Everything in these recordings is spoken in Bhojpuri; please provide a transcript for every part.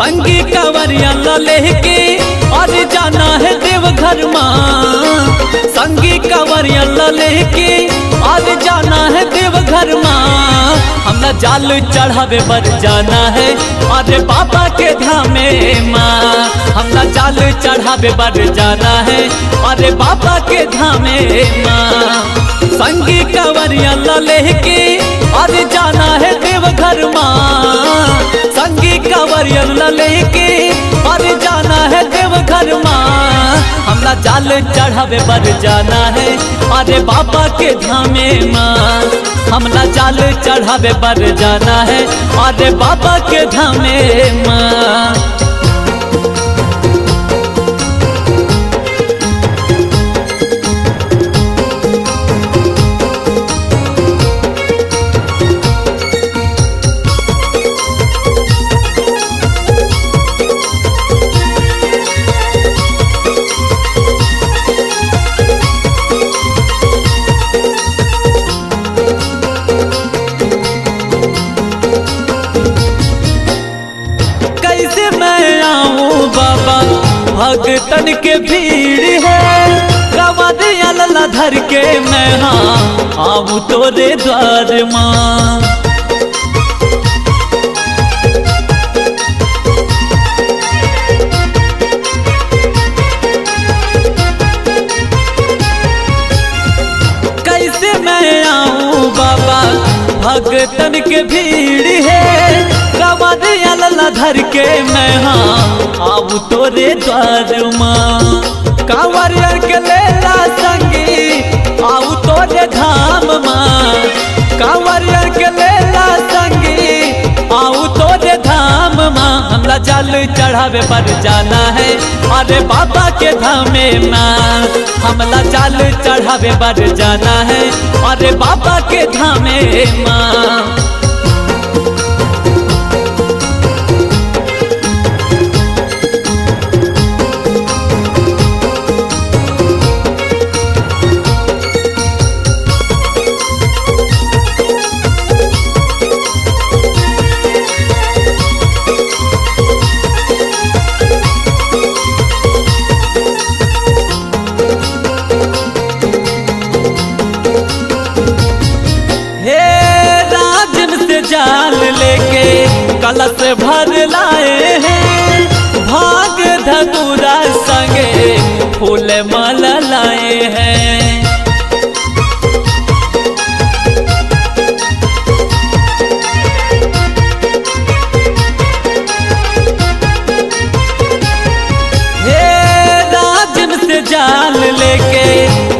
संगी कंवरिया लेके और जाना है देवघर माँ। संगी कंवरिया लेके और जाना है देवघर माँ। हमला जाल चढ़ावे बर जाना है अरे बाबा के धामे माँ। हमला जाल चढ़ावे बर जाना है अरे बाबा के धामे माँ। संगी कंवरिया लेके और जाना है देवघर माँ। संगी कंवरिया लेके और जाना है देवघर माँ। हमला जाल चढ़ावे बर जाना है अरे बाबा के धामे माँ। हमला जाल चढ़ावे बर जाना है अरे बाबा के धामे माँ। भगतन के भीड़ है कंवरिया लला धर के मैं हाँ आऊँ तोरे द्वार माँ। कैसे मैं आऊँ बाबा भगतन के भीड़ है कंवरिया लला धर के मैं हाँ आऊँ तोरे द्वार माँ। कंवरिया के लेला संगी आऊँ तोरे धाम माँ। कंवरिया के लेला संगी आऊँ तोरे धाम माँ। हमला जाल चढ़ावे पर जाना है अरे बाबा के धामे माँ। हमला जाल चढ़ावे पर जाना है अरे बाबा के धामे माँ। जाल लेके कलश भर लाए हैं भाग धतूरा संगे फूल माल लाए हैं। हे राजन से जाल लेके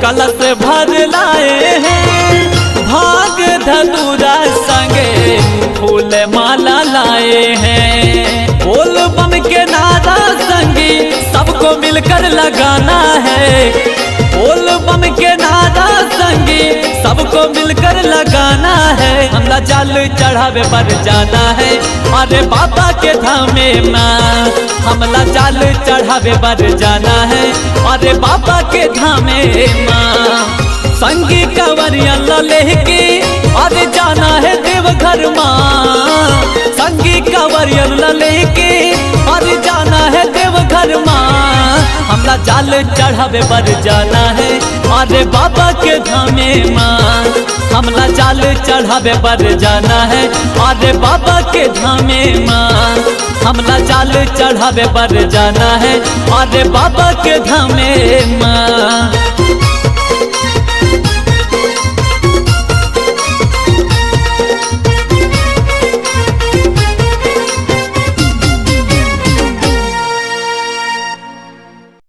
कलश भर लाए हैं भाग धतूरा संगे फूल माला लाए हैं। बोल बम के नारा संगी सबको मिलकर लगाना है। बोल बम के नारा संगी सबको मिलकर लगाना है। हमला जाल चढ़ावे पर जाना है अरे बाबा के धामे माँ। हमला जाल चढ़ावे पर जाना है अरे बाबा के धामे माँ। संगी कंवरिया लेके और जाना है देवघर माँ। संगी कंवरिया लेके और जाना है देवघर माँ। हमला जाल चढ़ावे पर जाना है अरे बाबा के धामे माँ। हमला जाल चढ़ावे पर जाना है अरे बाबा के धामे माँ। हमला जाल चढ़ावे पर जाना है अरे बाबा के धामे माँ।